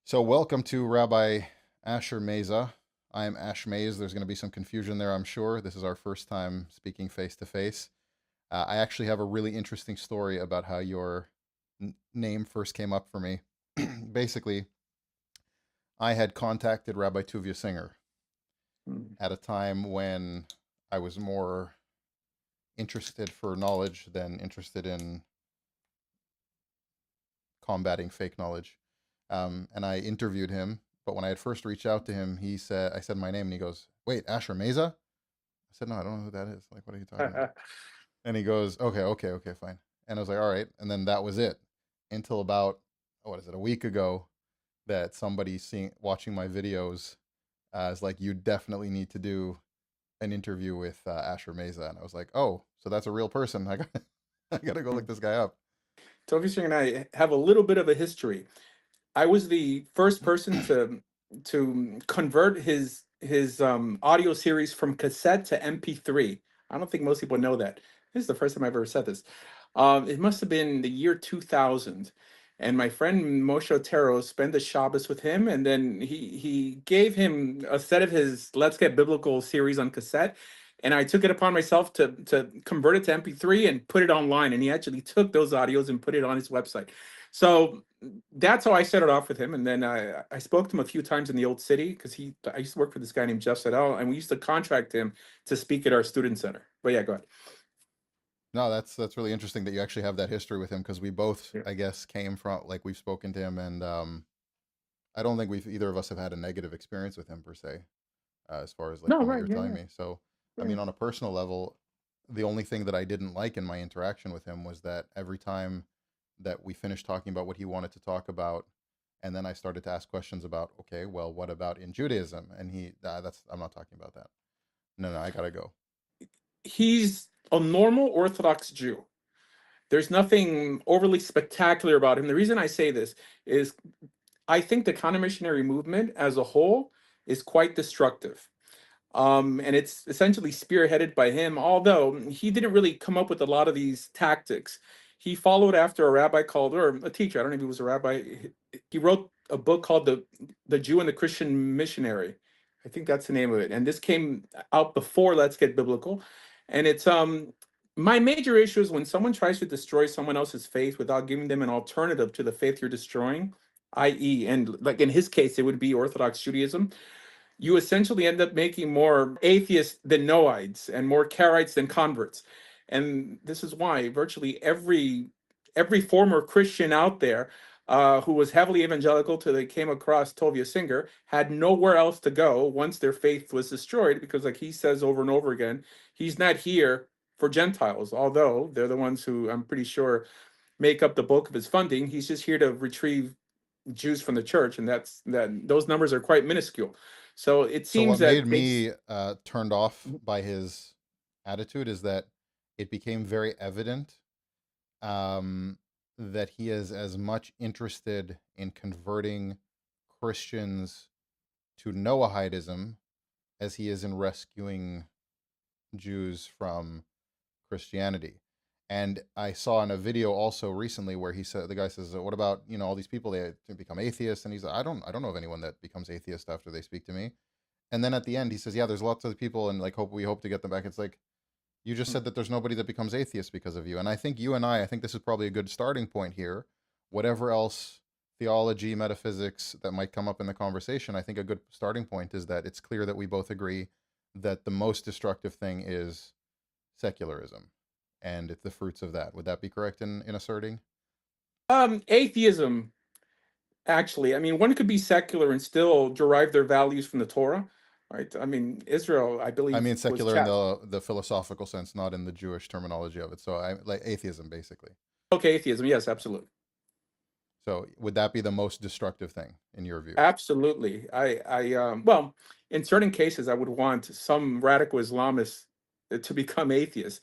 So, welcome to Rabbi Asher Meza. I am Ash Mays. There's going to be some confusion there, I'm sure. This is our first time speaking face to face. I actually have a really interesting story about how your name first came up for me. Basically, I had contacted Rabbi Tuvia Singer Mm. at a time when I was more interested for knowledge than interested in combating fake knowledge. And I interviewed him. But when I had first reached out to him, I said my name, and he goes, "Wait, Asher Meza?" I said, "No, I don't know who that is. Like, what are you talking about?" And he goes, "Okay, okay, okay, fine." And I was like, "All right." And then that was it until about, what is it, a week ago, that somebody watching my videos is like, "You definitely need to do an interview with Asher Meza." And I was like, "Oh, so that's a real person. I gotta go look this guy up." Tovia and I have a little bit of a history. I was the first person to convert his audio series from cassette to MP3. I don't think most people know that. This is the first time I've ever said this. It must have been the year 2000. And my friend Moshe Otero spent the Shabbos with him, and then he gave him a set of his Let's Get Biblical series on cassette. And I took it upon myself to convert it to MP3 and put it online. And he actually took those audios and put it on his website. So that's how I started off with him. And then I spoke to him a few times in the old city because I used to work for this guy named Jeff Sedell, and we used to contract him to speak at our student center. But yeah, go ahead. No, that's really interesting that you actually have that history with him, because we both, Yeah. I guess, came from, like, we've spoken to him, and I don't think we've either of us have had a negative experience with him per se, as far as like No, from what right, you're yeah, telling yeah, me. So, I yeah. mean, on a personal level, the only thing that I didn't like in my interaction with him was that every time that we finished talking about what he wanted to talk about, and then I started to ask questions about, okay, well, what about in Judaism? And that's I'm not talking about that. No, no, I gotta go. He's a normal Orthodox Jew. There's nothing overly spectacular about him. The reason I say this is I think the counter missionary movement as a whole is quite destructive. And it's essentially spearheaded by him, although he didn't really come up with a lot of these tactics. He followed after a rabbi called, or a teacher, I don't know if he was a rabbi. He wrote a book called The Jew and the Christian Missionary. I think that's the name of it. And this came out before Let's Get Biblical. And it's my major issue is when someone tries to destroy someone else's faith without giving them an alternative to the faith you're destroying, i.e., and like in his case, it would be Orthodox Judaism. You essentially end up making more atheists than noites and more Karaites than converts. And this is why virtually every former Christian out there who was heavily evangelical till they came across Tovia Singer had nowhere else to go once their faith was destroyed, because like he says over and over again, he's not here for Gentiles, although they're the ones who I'm pretty sure make up the bulk of his funding. He's just here to retrieve Jews from the church, and those numbers are quite minuscule. So it So seems what that made they. me turned off by his attitude is that it became very evident um, that he is as much interested in converting Christians to Noahidism as he is in rescuing Jews from Christianity. And I saw in a video also recently where the guy says, "What about all these people, they become atheists?" And he's like, "I don't know of anyone that becomes atheist after they speak to me." And then at the end, he says, "Yeah, there's lots of people, and like we hope to get them back." It's like, you just said that there's nobody that becomes atheist because of you. And I think I think this is probably a good starting point here. Whatever else theology, metaphysics that might come up in the conversation, I think a good starting point is that it's clear that we both agree that the most destructive thing is secularism, and it's the fruits of that. Would that be correct in asserting? Atheism, actually, I mean, one could be secular and still derive their values from the Torah, right? I mean, Israel, I I believe, mean was secular in chat. the philosophical sense, not in the Jewish terminology of it. So I like atheism basically. Okay, atheism, yes, absolutely. So would that be the most destructive thing in your view? Absolutely. Well, in certain cases, I would want some radical Islamists to become atheists.